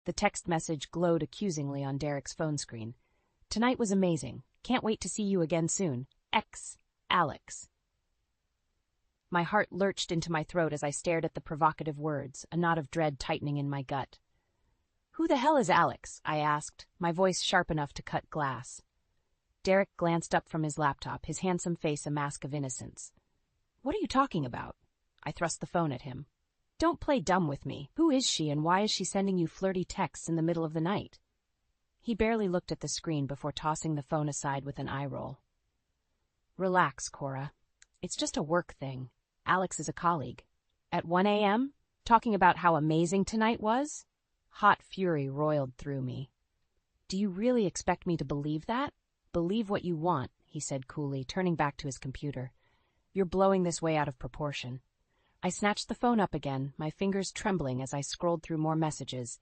The text message glowed accusingly on Derek's phone screen. "Tonight was amazing. Can't wait to see you again soon. X. Alex." My heart lurched into my throat as I stared at the provocative words, a knot of dread tightening in my gut. "Who the hell is Alex?" I asked, my voice sharp enough to cut glass. Derek glanced up from his laptop, his handsome face a mask of innocence. "What are you talking about?" I thrust the phone at him. "Don't play dumb with me. Who is she and why is she sending you flirty texts in the middle of the night?" He barely looked at the screen before tossing the phone aside with an eye roll. "Relax, Cora. It's just a work thing. Alex is a colleague." At 1 a.m., talking about how amazing tonight was? Hot fury roiled through me. "Do you really expect me to believe that?" "Believe what you want," he said coolly, turning back to his computer. "You're blowing this way out of proportion." I snatched the phone up again, my fingers trembling as I scrolled through more messages.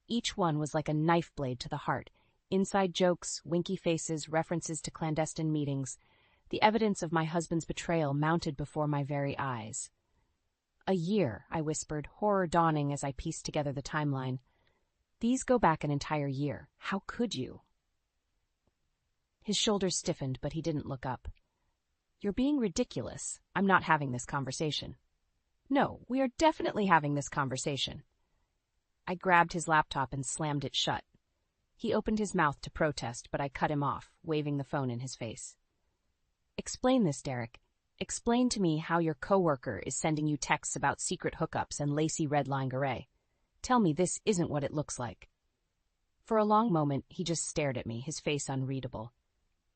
Each one was like a knife blade to the heart. Inside jokes, winky faces, references to clandestine meetings. The evidence of my husband's betrayal mounted before my very eyes. "A year," I whispered, horror dawning as I pieced together the timeline. "These go back an entire year. How could you?" His shoulders stiffened, but he didn't look up. "You're being ridiculous. I'm not having this conversation." "No, we are definitely having this conversation." I grabbed his laptop and slammed it shut. He opened his mouth to protest, but I cut him off, waving the phone in his face. "Explain this, Derek. Explain to me how your coworker is sending you texts about secret hookups and lacy red lingerie. Tell me this isn't what it looks like." For a long moment, he just stared at me, his face unreadable.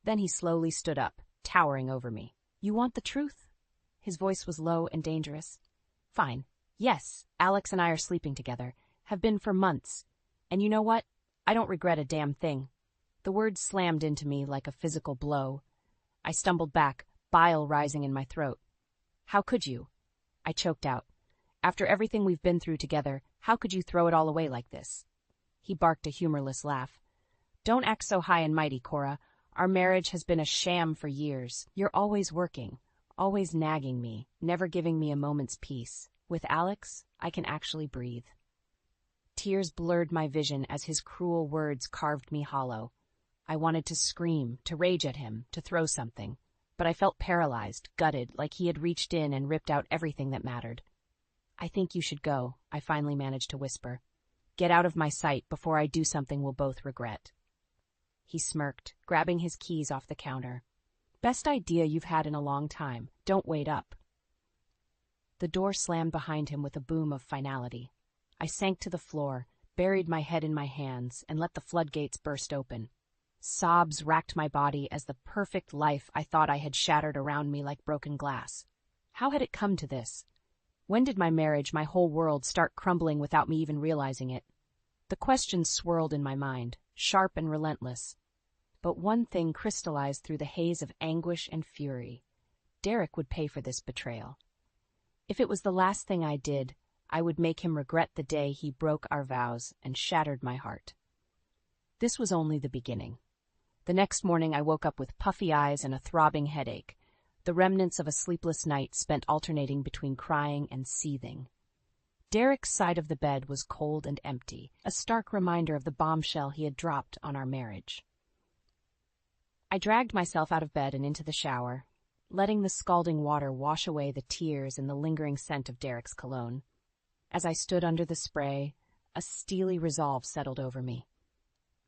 Then he slowly stood up, towering over me. "You want the truth?" His voice was low and dangerous. "Fine. Yes, Alex and I are sleeping together. Have been for months. And you know what? I don't regret a damn thing." The words slammed into me like a physical blow. I stumbled back, bile rising in my throat. "How could you?" I choked out. "After everything we've been through together, how could you throw it all away like this?" He barked a humorless laugh. "Don't act so high and mighty, Cora. Our marriage has been a sham for years. You're always working, always nagging me, never giving me a moment's peace. With Alex, I can actually breathe." Tears blurred my vision as his cruel words carved me hollow. I wanted to scream, to rage at him, to throw something, but I felt paralyzed, gutted, like he had reached in and ripped out everything that mattered. "I think you should go," I finally managed to whisper. "Get out of my sight before I do something we'll both regret." He smirked, grabbing his keys off the counter. "Best idea you've had in a long time. Don't wait up." The door slammed behind him with a boom of finality. I sank to the floor, buried my head in my hands, and let the floodgates burst open. Sobs racked my body as the perfect life I thought I had shattered around me like broken glass. How had it come to this? When did my marriage, my whole world, start crumbling without me even realizing it? The questions swirled in my mind, sharp and relentless. But one thing crystallized through the haze of anguish and fury. Derek would pay for this betrayal. If it was the last thing I did, I would make him regret the day he broke our vows and shattered my heart. This was only the beginning. The next morning I woke up with puffy eyes and a throbbing headache, the remnants of a sleepless night spent alternating between crying and seething. Derek's side of the bed was cold and empty, a stark reminder of the bombshell he had dropped on our marriage. I dragged myself out of bed and into the shower, letting the scalding water wash away the tears and the lingering scent of Derek's cologne. As I stood under the spray, a steely resolve settled over me.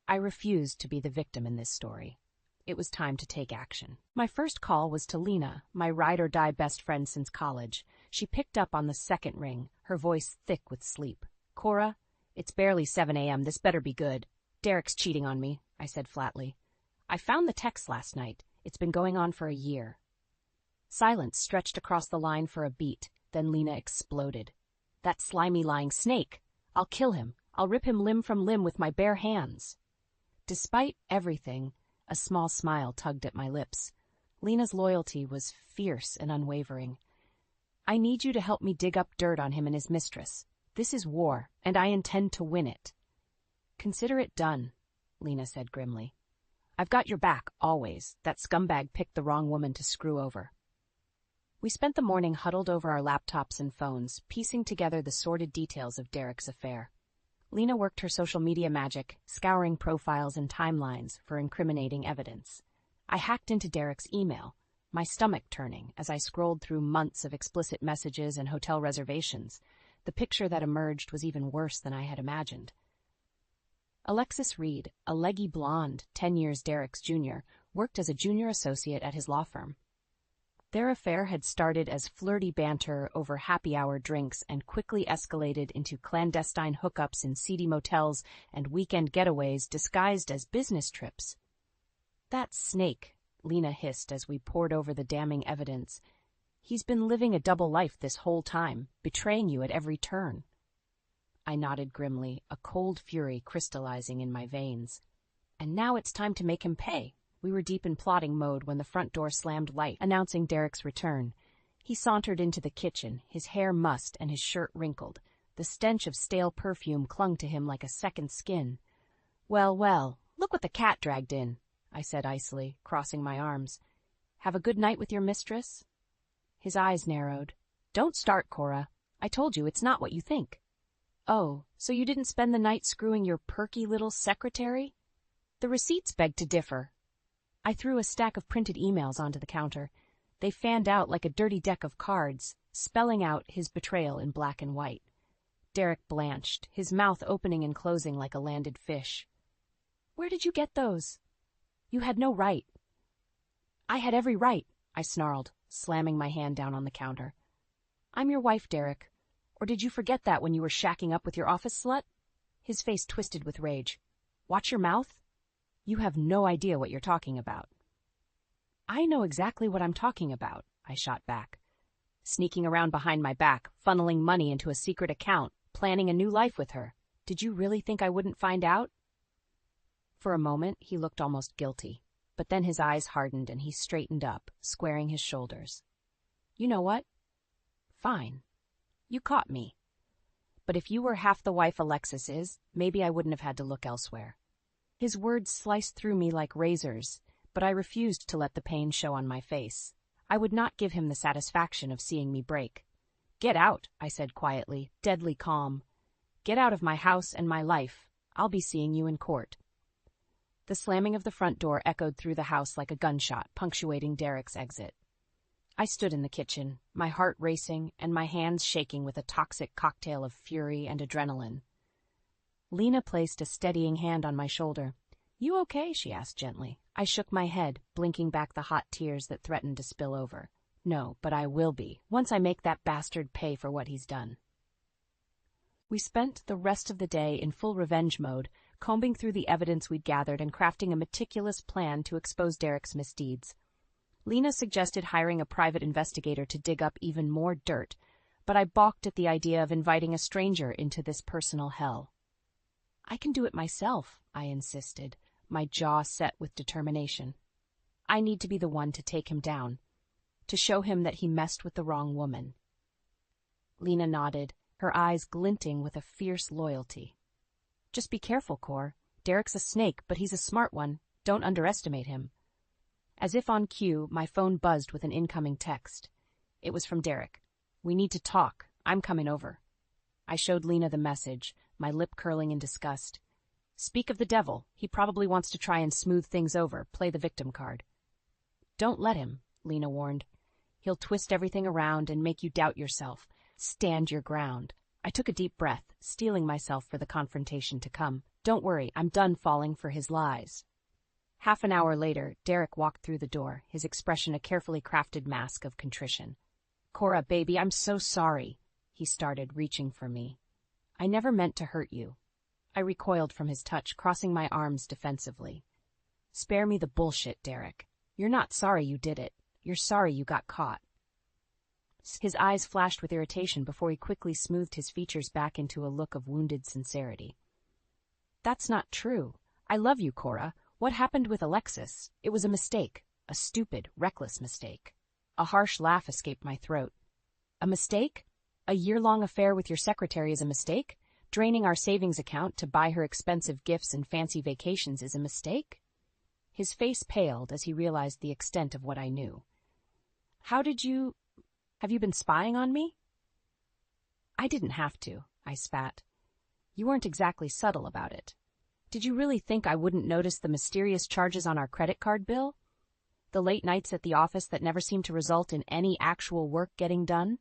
I refused to be the victim in this story. It was time to take action. My first call was to Lena, my ride-or-die best friend since college. She picked up on the second ring, her voice thick with sleep. "Cora, it's barely 7 a.m. This better be good." "Derek's cheating on me," I said flatly. "I found the text last night. It's been going on for a year." Silence stretched across the line for a beat, then Lena exploded. "That slimy lying snake! I'll kill him. I'll rip him limb from limb with my bare hands." Despite everything, a small smile tugged at my lips. Lena's loyalty was fierce and unwavering. "I need you to help me dig up dirt on him and his mistress. This is war, and I intend to win it." "Consider it done," Lena said grimly. "I've got your back, always. That scumbag picked the wrong woman to screw over." We spent the morning huddled over our laptops and phones, piecing together the sordid details of Derek's affair. Lena worked her social media magic, scouring profiles and timelines for incriminating evidence. I hacked into Derek's email, my stomach turning as I scrolled through months of explicit messages and hotel reservations. The picture that emerged was even worse than I had imagined. Alexis Reed, a leggy blonde, 10 years Derek's junior, worked as a junior associate at his law firm. Their affair had started as flirty banter over happy-hour drinks and quickly escalated into clandestine hookups in seedy motels and weekend getaways disguised as business trips. "That snake," Lena hissed as we pored over the damning evidence. "He's been living a double life this whole time, betraying you at every turn." I nodded grimly, a cold fury crystallizing in my veins. "And now it's time to make him pay." We were deep in plotting mode when the front door slammed light, announcing Derek's return. He sauntered into the kitchen, his hair mussed and his shirt wrinkled. The stench of stale perfume clung to him like a second skin. "Well, well, look what the cat dragged in," I said icily, crossing my arms. "Have a good night with your mistress?" His eyes narrowed. "Don't start, Cora. I told you it's not what you think." "Oh, so you didn't spend the night screwing your perky little secretary?" "The receipts beg to differ." I threw a stack of printed emails onto the counter. They fanned out like a dirty deck of cards, spelling out his betrayal in black and white. Derek blanched, his mouth opening and closing like a landed fish. "Where did you get those?" "You had no right." "I had every right," I snarled, slamming my hand down on the counter. "I'm your wife, Derek. Or did you forget that when you were shacking up with your office slut?" His face twisted with rage. "Watch your mouth. You have no idea what you're talking about." "I know exactly what I'm talking about," I shot back. "Sneaking around behind my back, funneling money into a secret account, planning a new life with her. Did you really think I wouldn't find out?" For a moment, he looked almost guilty, but then his eyes hardened and he straightened up, squaring his shoulders. "You know what? Fine. You caught me. But if you were half the wife Alexis is, maybe I wouldn't have had to look elsewhere." His words sliced through me like razors, but I refused to let the pain show on my face. I would not give him the satisfaction of seeing me break. "Get out," I said quietly, deadly calm. "Get out of my house and my life. I'll be seeing you in court." The slamming of the front door echoed through the house like a gunshot, punctuating Derek's exit. I stood in the kitchen, my heart racing and my hands shaking with a toxic cocktail of fury and adrenaline. Lena placed a steadying hand on my shoulder. "You okay?" she asked gently. I shook my head, blinking back the hot tears that threatened to spill over. "No, but I will be, once I make that bastard pay for what he's done." We spent the rest of the day in full revenge mode, combing through the evidence we'd gathered and crafting a meticulous plan to expose Derek's misdeeds. Lena suggested hiring a private investigator to dig up even more dirt, but I balked at the idea of inviting a stranger into this personal hell. "I can do it myself," I insisted, my jaw set with determination. "I need to be the one to take him down, to show him that he messed with the wrong woman." Lena nodded, her eyes glinting with a fierce loyalty. "Just be careful, Cor. Derek's a snake, but he's a smart one. Don't underestimate him." As if on cue, my phone buzzed with an incoming text. It was from Derek. "We need to talk. I'm coming over." I showed Lena the message, my lip curling in disgust. "Speak of the devil. He probably wants to try and smooth things over, play the victim card." "Don't let him," Lena warned. "He'll twist everything around and make you doubt yourself. Stand your ground." I took a deep breath, steeling myself for the confrontation to come. "Don't worry, I'm done falling for his lies." Half an hour later, Derek walked through the door, his expression a carefully crafted mask of contrition. "Cora, baby, I'm so sorry," he started, reaching for me. "I never meant to hurt you." I recoiled from his touch, crossing my arms defensively. "Spare me the bullshit, Derek. You're not sorry you did it. You're sorry you got caught." His eyes flashed with irritation before he quickly smoothed his features back into a look of wounded sincerity. "That's not true. I love you, Cora. What happened with Alexis? It was a mistake. A stupid, reckless mistake." A harsh laugh escaped my throat. "A mistake? A year-long affair with your secretary is a mistake? Draining our savings account to buy her expensive gifts and fancy vacations is a mistake?" His face paled as he realized the extent of what I knew. Have you been spying on me?" "I didn't have to," I spat. You weren't exactly subtle about it. Did you really think I wouldn't notice the mysterious charges on our credit card bill? The late nights at the office that never seemed to result in any actual work getting done?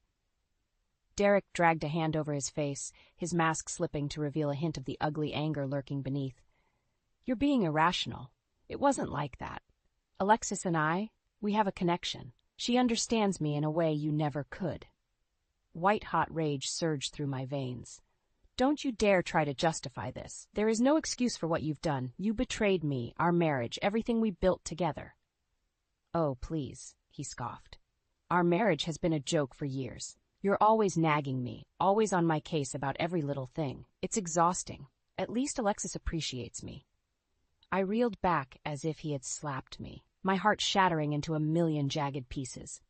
Derek dragged a hand over his face, his mask slipping to reveal a hint of the ugly anger lurking beneath. You're being irrational. It wasn't like that. Alexis and I, we have a connection. She understands me in a way you never could. White-hot rage surged through my veins. Don't you dare try to justify this. There is no excuse for what you've done. You betrayed me, our marriage, everything we built together. Oh, please, he scoffed. Our marriage has been a joke for years. You're always nagging me, always on my case about every little thing. It's exhausting. At least Alexis appreciates me. I reeled back as if he had slapped me, my heart shattering into a million jagged pieces.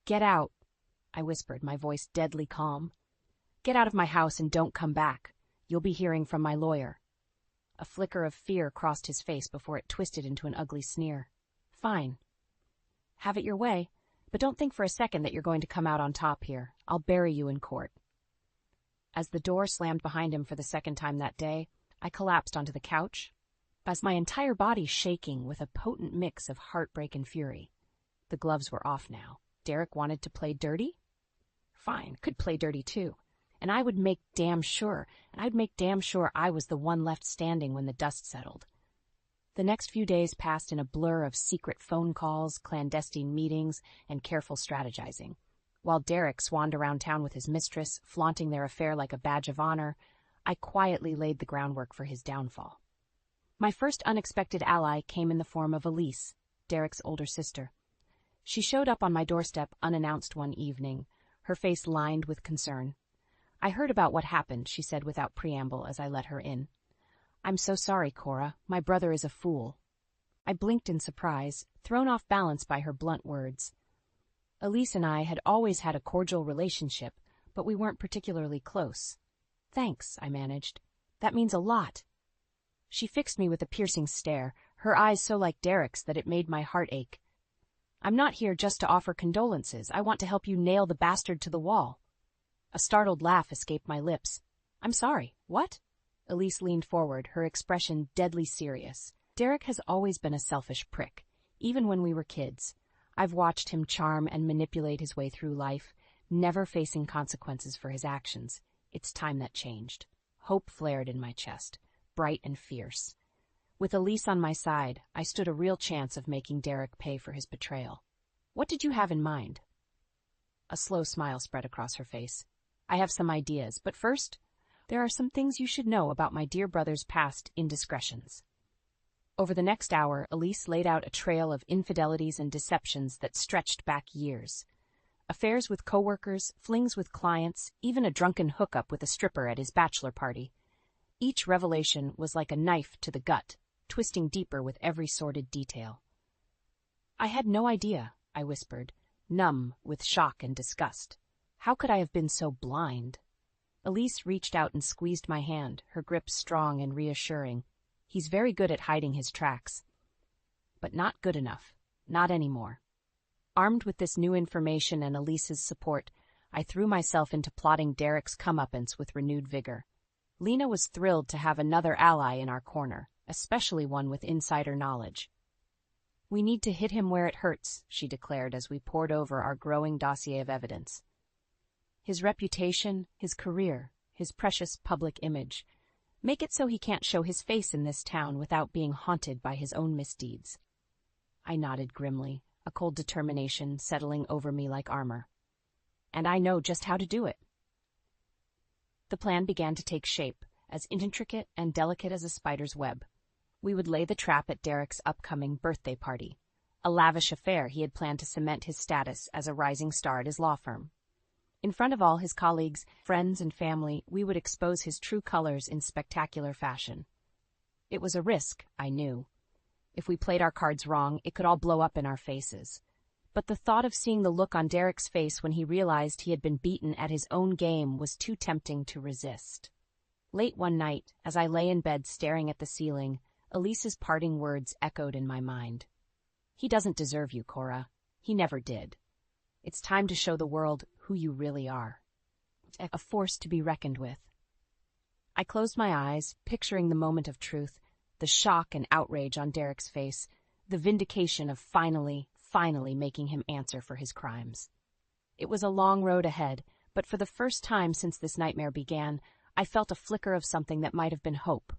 Get out, I whispered, my voice deadly calm. Get out of my house and don't come back. You'll be hearing from my lawyer. A flicker of fear crossed his face before it twisted into an ugly sneer. Fine. Have it your way. But don't think for a second that you're going to come out on top here. I'll bury you in court. As the door slammed behind him for the second time that day, I collapsed onto the couch, as my entire body shaking with a potent mix of heartbreak and fury. The gloves were off now. Derek wanted to play dirty? Fine, could play dirty too. And I'd make damn sure I was the one left standing when the dust settled. The next few days passed in a blur of secret phone calls, clandestine meetings, and careful strategizing. While Derek swanned around town with his mistress, flaunting their affair like a badge of honor, I quietly laid the groundwork for his downfall. My first unexpected ally came in the form of Elise, Derek's older sister. She showed up on my doorstep unannounced one evening, her face lined with concern. I heard about what happened, she said without preamble as I let her in. I'm so sorry, Cora. My brother is a fool. I blinked in surprise, thrown off balance by her blunt words. Elise and I had always had a cordial relationship, but we weren't particularly close. Thanks, I managed. That means a lot. She fixed me with a piercing stare, her eyes so like Derek's that it made my heart ache. I'm not here just to offer condolences. I want to help you nail the bastard to the wall. A startled laugh escaped my lips. I'm sorry. What? Elise leaned forward, her expression deadly serious. Derek has always been a selfish prick, even when we were kids. I've watched him charm and manipulate his way through life, never facing consequences for his actions. It's time that changed. Hope flared in my chest, bright and fierce. With Elise on my side, I stood a real chance of making Derek pay for his betrayal. What did you have in mind? A slow smile spread across her face. I have some ideas, but first, there are some things you should know about my dear brother's past indiscretions. Over the next hour, Elise laid out a trail of infidelities and deceptions that stretched back years. Affairs with coworkers, flings with clients, even a drunken hookup with a stripper at his bachelor party. Each revelation was like a knife to the gut, twisting deeper with every sordid detail. I had no idea, I whispered, numb with shock and disgust. How could I have been so blind? Elise reached out and squeezed my hand, her grip strong and reassuring. He's very good at hiding his tracks. But not good enough. Not anymore. Armed with this new information and Elise's support, I threw myself into plotting Derek's comeuppance with renewed vigor. Lena was thrilled to have another ally in our corner, especially one with insider knowledge. We need to hit him where it hurts, she declared as we pored over our growing dossier of evidence. His reputation, his career, his precious public image. Make it so he can't show his face in this town without being haunted by his own misdeeds. I nodded grimly, a cold determination settling over me like armor. And I know just how to do it. The plan began to take shape, as intricate and delicate as a spider's web. We would lay the trap at Derek's upcoming birthday party, a lavish affair he had planned to cement his status as a rising star at his law firm. In front of all his colleagues, friends, and family, we would expose his true colors in spectacular fashion. It was a risk, I knew. If we played our cards wrong, it could all blow up in our faces. But the thought of seeing the look on Derek's face when he realized he had been beaten at his own game was too tempting to resist. Late one night, as I lay in bed staring at the ceiling, Elise's parting words echoed in my mind. He doesn't deserve you, Cora. He never did. It's time to show the world who you really are. A force to be reckoned with. I closed my eyes, picturing the moment of truth, the shock and outrage on Derek's face, the vindication of finally making him answer for his crimes. It was a long road ahead, but for the first time since this nightmare began, I felt a flicker of something that might have been hope.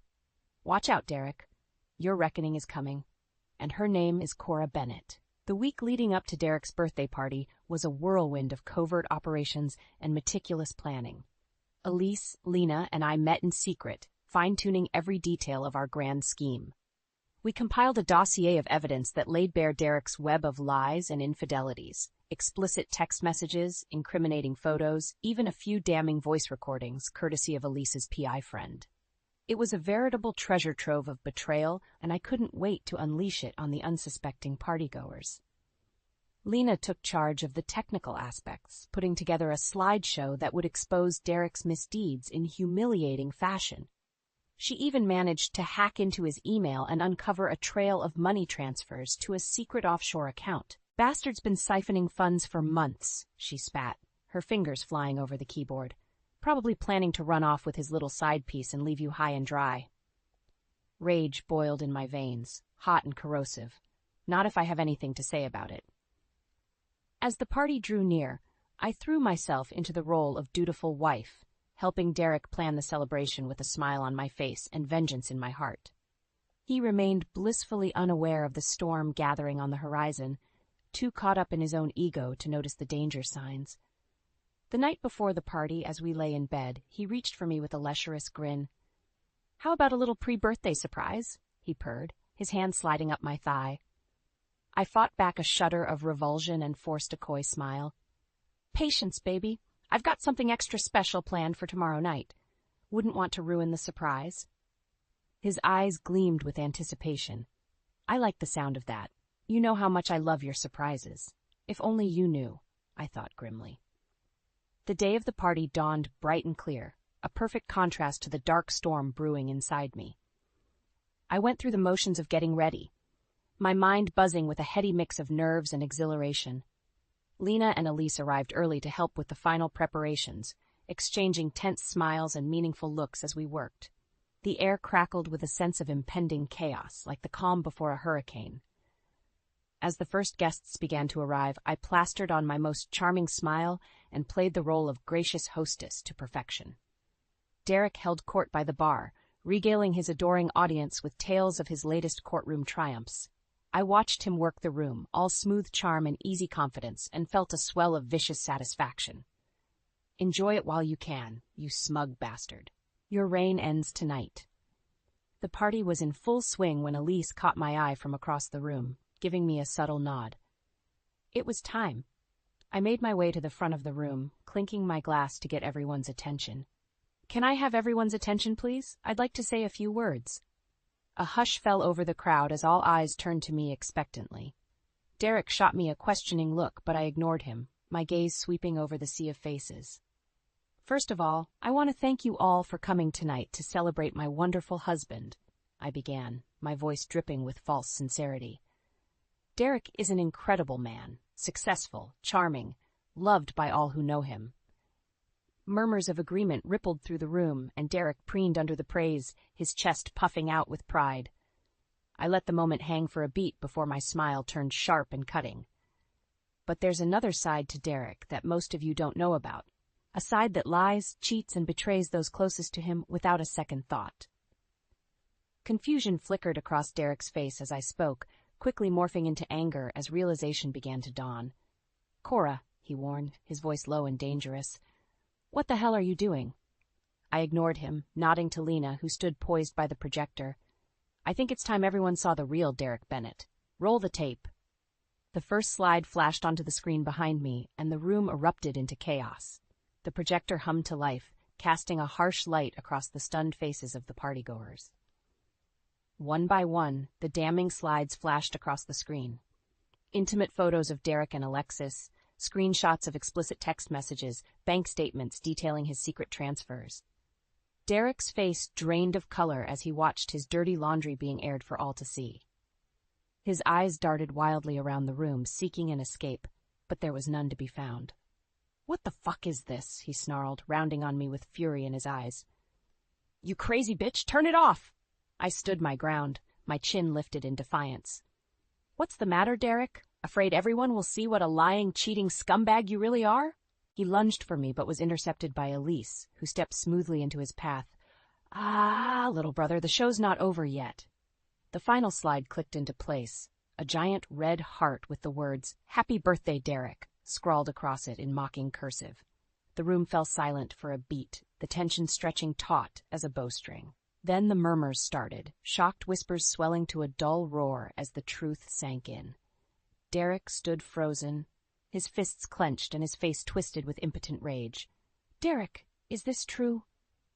Watch out, Derek. Your reckoning is coming, and her name is Cora Bennett. The week leading up to Derek's birthday party was a whirlwind of covert operations and meticulous planning. Elise, Lena, and I met in secret, fine-tuning every detail of our grand scheme. We compiled a dossier of evidence that laid bare Derek's web of lies and infidelities, explicit text messages, incriminating photos, even a few damning voice recordings, courtesy of Elise's PI friend. It was a veritable treasure trove of betrayal, and I couldn't wait to unleash it on the unsuspecting partygoers. Lena took charge of the technical aspects, putting together a slideshow that would expose Derek's misdeeds in humiliating fashion. She even managed to hack into his email and uncover a trail of money transfers to a secret offshore account. "Bastard's been siphoning funds for months," she spat, her fingers flying over the keyboard. "Probably planning to run off with his little side piece and leave you high and dry." Rage boiled in my veins, hot and corrosive. Not if I have anything to say about it. As the party drew near, I threw myself into the role of dutiful wife, helping Derek plan the celebration with a smile on my face and vengeance in my heart. He remained blissfully unaware of the storm gathering on the horizon, too caught up in his own ego to notice the danger signs. The night before the party, as we lay in bed, he reached for me with a lecherous grin. "How about a little pre-birthday surprise?" he purred, his hand sliding up my thigh. I fought back a shudder of revulsion and forced a coy smile. "Patience, baby. I've got something extra special planned for tomorrow night. Wouldn't want to ruin the surprise." His eyes gleamed with anticipation. I like the sound of that. You know how much I love your surprises. If only you knew, I thought grimly. The day of the party dawned bright and clear, a perfect contrast to the dark storm brewing inside me. I went through the motions of getting ready, my mind buzzing with a heady mix of nerves and exhilaration. Lena and Elise arrived early to help with the final preparations, exchanging tense smiles and meaningful looks as we worked. The air crackled with a sense of impending chaos, like the calm before a hurricane. As the first guests began to arrive, I plastered on my most charming smile and played the role of gracious hostess to perfection. Derek held court by the bar, regaling his adoring audience with tales of his latest courtroom triumphs. I watched him work the room, all smooth charm and easy confidence, and felt a swell of vicious satisfaction. Enjoy it while you can, you smug bastard. Your reign ends tonight. The party was in full swing when Elise caught my eye from across the room, giving me a subtle nod. It was time. I made my way to the front of the room, clinking my glass to get everyone's attention. "Can I have everyone's attention, please? I'd like to say a few words." A hush fell over the crowd as all eyes turned to me expectantly. Derek shot me a questioning look, but I ignored him, my gaze sweeping over the sea of faces. "First of all, I want to thank you all for coming tonight to celebrate my wonderful husband," I began, my voice dripping with false sincerity. Derek is an incredible man, successful, charming, loved by all who know him. Murmurs of agreement rippled through the room, and Derek preened under the praise, his chest puffing out with pride. I let the moment hang for a beat before my smile turned sharp and cutting. But there's another side to Derek that most of you don't know about, a side that lies, cheats, and betrays those closest to him without a second thought. Confusion flickered across Derek's face as I spoke, quickly morphing into anger as realization began to dawn. "Cora," he warned, his voice low and dangerous. "What the hell are you doing?" I ignored him, nodding to Lena, who stood poised by the projector. "I think it's time everyone saw the real Derek Bennett. Roll the tape." The first slide flashed onto the screen behind me, and the room erupted into chaos. The projector hummed to life, casting a harsh light across the stunned faces of the partygoers. One by one, the damning slides flashed across the screen. Intimate photos of Derek and Alexis, screenshots of explicit text messages, bank statements detailing his secret transfers. Derek's face drained of color as he watched his dirty laundry being aired for all to see. His eyes darted wildly around the room, seeking an escape, but there was none to be found. "What the fuck is this?" he snarled, rounding on me with fury in his eyes. You crazy bitch, turn it off! I stood my ground, my chin lifted in defiance. What's the matter, Derek? Afraid everyone will see what a lying, cheating scumbag you really are? He lunged for me, but was intercepted by Elise, who stepped smoothly into his path. Ah, little brother, the show's not over yet. The final slide clicked into place, a giant red heart with the words, "Happy Birthday, Derek," scrawled across it in mocking cursive. The room fell silent for a beat, the tension stretching taut as a bowstring. Then the murmurs started, shocked whispers swelling to a dull roar as the truth sank in. Derek stood frozen, his fists clenched and his face twisted with impotent rage. "Derek, is this true?"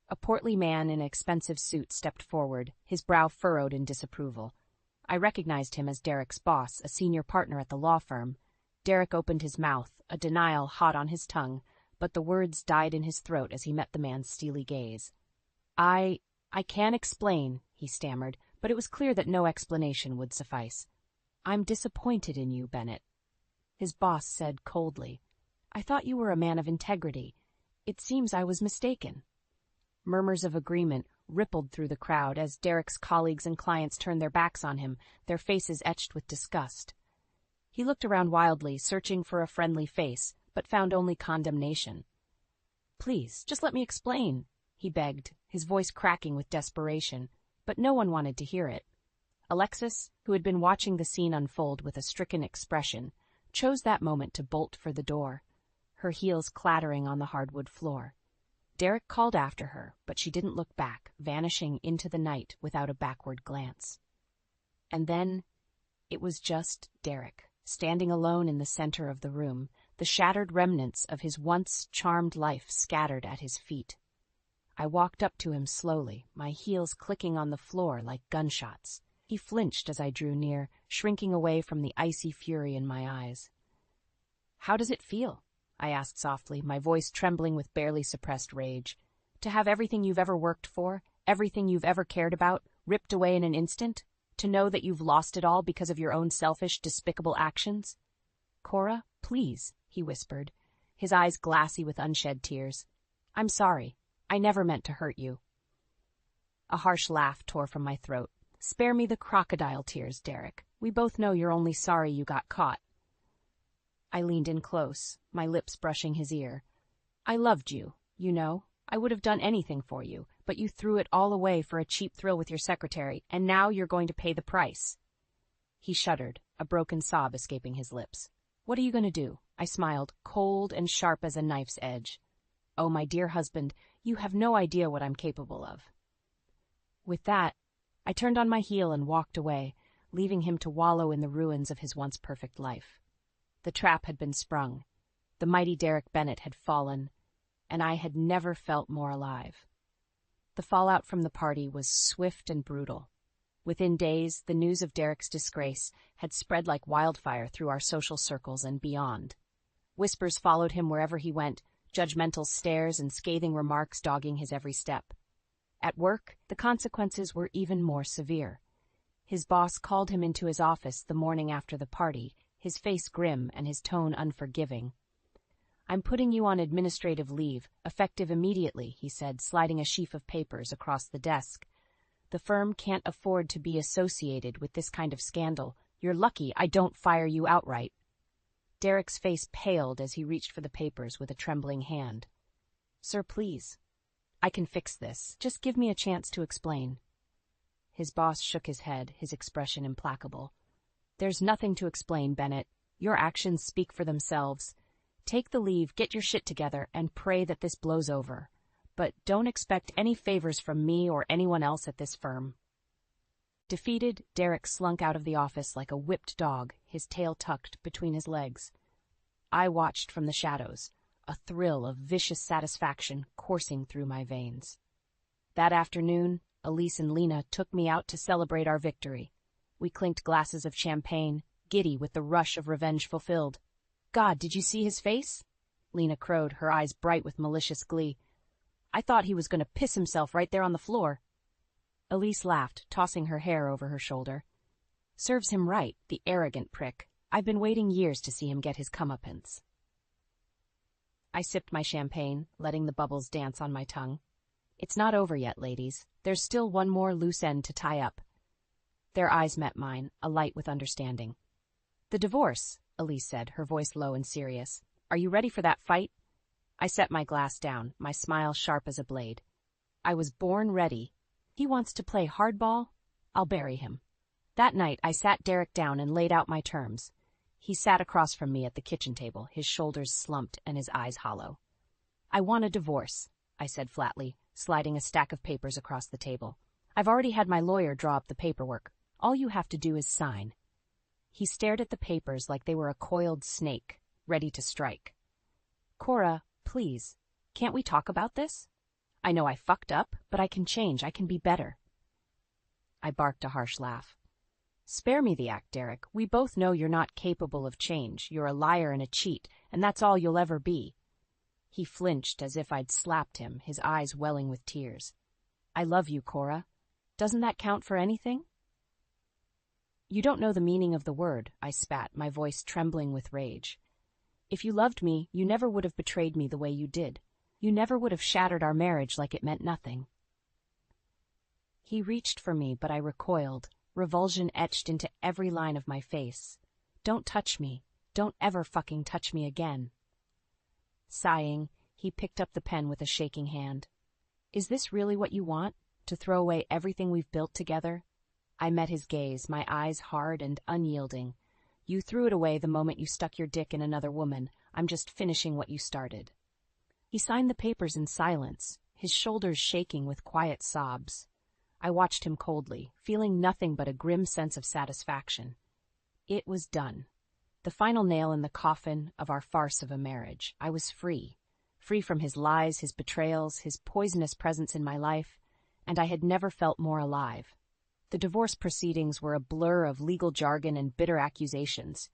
A portly man in an expensive suit stepped forward, his brow furrowed in disapproval. I recognized him as Derek's boss, a senior partner at the law firm. Derek opened his mouth, a denial hot on his tongue, but the words died in his throat as he met the man's steely gaze. I can't explain," he stammered, but it was clear that no explanation would suffice. "I'm disappointed in you, Bennett." His boss said coldly, "I thought you were a man of integrity. It seems I was mistaken." Murmurs of agreement rippled through the crowd as Derek's colleagues and clients turned their backs on him, their faces etched with disgust. He looked around wildly, searching for a friendly face, but found only condemnation. "Please, just let me explain," he begged, his voice cracking with desperation, but no one wanted to hear it. Alexis, who had been watching the scene unfold with a stricken expression, chose that moment to bolt for the door, her heels clattering on the hardwood floor. Derek called after her, but she didn't look back, vanishing into the night without a backward glance. And then it was just Derek, standing alone in the center of the room, the shattered remnants of his once charmed life scattered at his feet. I walked up to him slowly, my heels clicking on the floor like gunshots. He flinched as I drew near, shrinking away from the icy fury in my eyes. "How does it feel?" I asked softly, my voice trembling with barely suppressed rage. "To have everything you've ever worked for, everything you've ever cared about, ripped away in an instant? To know that you've lost it all because of your own selfish, despicable actions?" "Cora, please," he whispered, his eyes glassy with unshed tears. "I'm sorry. I never meant to hurt you." A harsh laugh tore from my throat. "Spare me the crocodile tears, Derek. We both know you're only sorry you got caught." I leaned in close, my lips brushing his ear. "I loved you, you know. I would have done anything for you, but you threw it all away for a cheap thrill with your secretary, and now you're going to pay the price." He shuddered, a broken sob escaping his lips. "What are you going to do?" I smiled, cold and sharp as a knife's edge. "Oh, my dear husband, you have no idea what I'm capable of." With that, I turned on my heel and walked away, leaving him to wallow in the ruins of his once perfect life. The trap had been sprung. The mighty Derek Bennett had fallen, and I had never felt more alive. The fallout from the party was swift and brutal. Within days, the news of Derek's disgrace had spread like wildfire through our social circles and beyond. Whispers followed him wherever he went, judgmental stares and scathing remarks dogging his every step. At work, the consequences were even more severe. His boss called him into his office the morning after the party, his face grim and his tone unforgiving. "I'm putting you on administrative leave, effective immediately," he said, sliding a sheaf of papers across the desk. "The firm can't afford to be associated with this kind of scandal. You're lucky I don't fire you outright." Derek's face paled as he reached for the papers with a trembling hand. "Sir, please. I can fix this. Just give me a chance to explain." His boss shook his head, his expression implacable. "There's nothing to explain, Bennett. Your actions speak for themselves. Take the leave, get your shit together, and pray that this blows over. But don't expect any favors from me or anyone else at this firm." Defeated, Derek slunk out of the office like a whipped dog, his tail tucked between his legs. I watched from the shadows, a thrill of vicious satisfaction coursing through my veins. That afternoon, Elise and Lena took me out to celebrate our victory. We clinked glasses of champagne, giddy with the rush of revenge fulfilled. "God, did you see his face?" Lena crowed, her eyes bright with malicious glee. "I thought he was going to piss himself right there on the floor." Elise laughed, tossing her hair over her shoulder. "Serves him right, the arrogant prick. I've been waiting years to see him get his comeuppance." I sipped my champagne, letting the bubbles dance on my tongue. It's not over yet, ladies. There's still one more loose end to tie up. Their eyes met mine, alight with understanding. The divorce, Elise said, her voice low and serious. Are you ready for that fight? I set my glass down, my smile sharp as a blade. I was born ready. He wants to play hardball? I'll bury him. That night, I sat Derek down and laid out my terms. He sat across from me at the kitchen table, his shoulders slumped and his eyes hollow. I want a divorce, I said flatly, sliding a stack of papers across the table. I've already had my lawyer draw up the paperwork. All you have to do is sign. He stared at the papers like they were a coiled snake, ready to strike. Cora, please, can't we talk about this? I know I fucked up, but I can change. I can be better. I barked a harsh laugh. Spare me the act, Derek. We both know you're not capable of change. You're a liar and a cheat, and that's all you'll ever be. He flinched as if I'd slapped him, his eyes welling with tears. I love you, Cora. Doesn't that count for anything? You don't know the meaning of the word, I spat, my voice trembling with rage. If you loved me, you never would have betrayed me the way you did. You never would have shattered our marriage like it meant nothing. He reached for me, but I recoiled, revulsion etched into every line of my face. Don't touch me. Don't ever fucking touch me again. Sighing, he picked up the pen with a shaking hand. Is this really what you want? To throw away everything we've built together? I met his gaze, my eyes hard and unyielding. You threw it away the moment you stuck your dick in another woman. I'm just finishing what you started. He signed the papers in silence, his shoulders shaking with quiet sobs. I watched him coldly, feeling nothing but a grim sense of satisfaction. It was done. The final nail in the coffin of our farce of a marriage. I was free. Free from his lies, his betrayals, his poisonous presence in my life, and I had never felt more alive. The divorce proceedings were a blur of legal jargon and bitter accusations,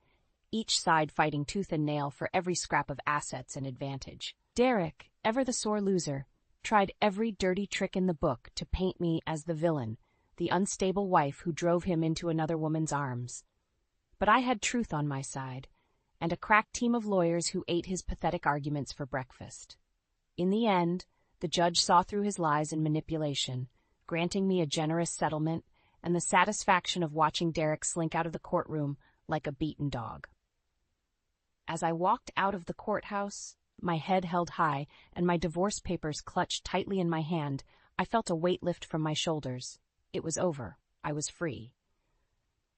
each side fighting tooth and nail for every scrap of assets and advantage. Derek, ever the sore loser, tried every dirty trick in the book to paint me as the villain, the unstable wife who drove him into another woman's arms. But I had truth on my side, and a crack team of lawyers who ate his pathetic arguments for breakfast. In the end, the judge saw through his lies and manipulation, granting me a generous settlement and the satisfaction of watching Derek slink out of the courtroom like a beaten dog. As I walked out of the courthouse, my head held high and my divorce papers clutched tightly in my hand, I felt a weight lift from my shoulders. It was over. I was free.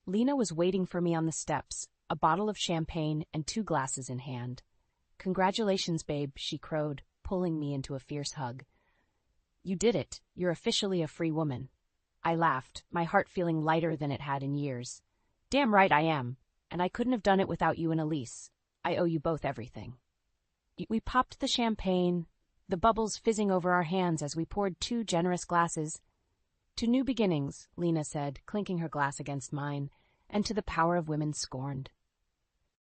Lena was waiting for me on the steps, a bottle of champagne and 2 glasses in hand. Congratulations, babe, she crowed, pulling me into a fierce hug. You did it. You're officially a free woman. I laughed, my heart feeling lighter than it had in years. Damn right I am, and I couldn't have done it without you and Elise. I owe you both everything. We popped the champagne, the bubbles fizzing over our hands as we poured 2 generous glasses. To new beginnings, Lena said, clinking her glass against mine, and to the power of women scorned.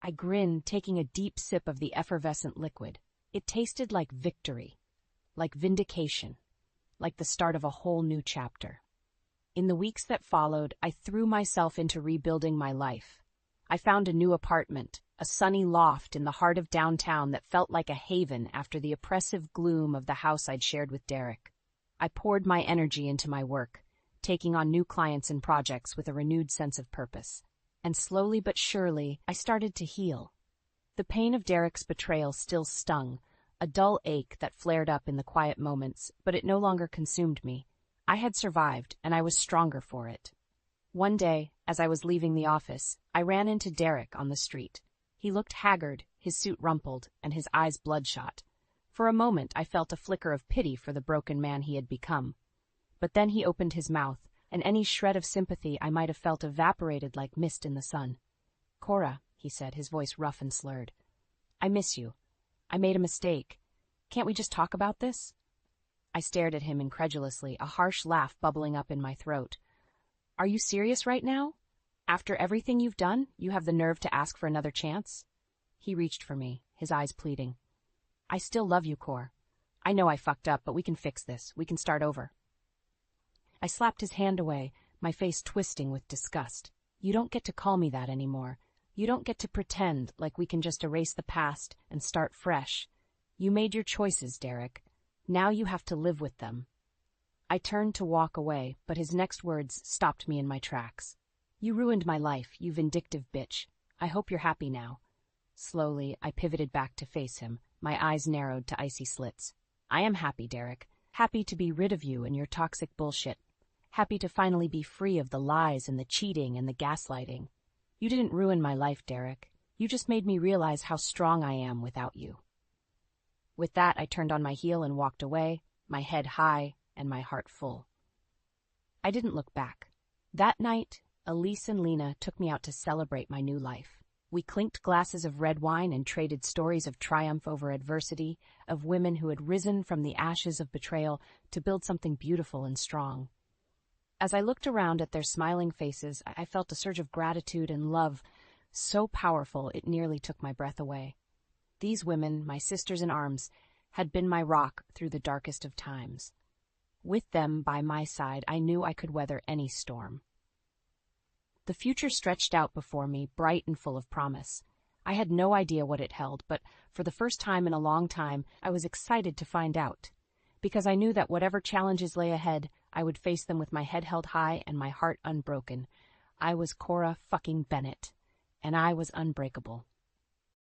I grinned, taking a deep sip of the effervescent liquid. It tasted like victory, like vindication, like the start of a whole new chapter. In the weeks that followed, I threw myself into rebuilding my life. I found a new apartment, a sunny loft in the heart of downtown that felt like a haven after the oppressive gloom of the house I'd shared with Derek. I poured my energy into my work, taking on new clients and projects with a renewed sense of purpose. And slowly but surely, I started to heal. The pain of Derek's betrayal still stung, a dull ache that flared up in the quiet moments, but it no longer consumed me. I had survived, and I was stronger for it. One day, as I was leaving the office, I ran into Derek on the street. He looked haggard, his suit rumpled, and his eyes bloodshot. For a moment, I felt a flicker of pity for the broken man he had become. But then he opened his mouth, and any shred of sympathy I might have felt evaporated like mist in the sun. Cora, he said, his voice rough and slurred. I miss you. I made a mistake. Can't we just talk about this? I stared at him incredulously, a harsh laugh bubbling up in my throat. Are you serious right now? After everything you've done, you have the nerve to ask for another chance? He reached for me, his eyes pleading. I still love you, Cor. I know I fucked up, but we can fix this. We can start over. I slapped his hand away, my face twisting with disgust. You don't get to call me that anymore. You don't get to pretend like we can just erase the past and start fresh. You made your choices, Derek. Now you have to live with them. I turned to walk away, but his next words stopped me in my tracks. You ruined my life, you vindictive bitch. I hope you're happy now. Slowly, I pivoted back to face him, my eyes narrowed to icy slits. I am happy, Derek. Happy to be rid of you and your toxic bullshit. Happy to finally be free of the lies and the cheating and the gaslighting. You didn't ruin my life, Derek. You just made me realize how strong I am without you. With that, I turned on my heel and walked away, my head high and my heart full. I didn't look back. That night, Elise and Lena took me out to celebrate my new life. We clinked glasses of red wine and traded stories of triumph over adversity, of women who had risen from the ashes of betrayal to build something beautiful and strong. As I looked around at their smiling faces, I felt a surge of gratitude and love, so powerful it nearly took my breath away. These women, my sisters in arms, had been my rock through the darkest of times. With them by my side, I knew I could weather any storm. The future stretched out before me, bright and full of promise. I had no idea what it held, but for the first time in a long time, I was excited to find out. Because I knew that whatever challenges lay ahead, I would face them with my head held high and my heart unbroken. I was Cora fucking Bennett, and I was unbreakable.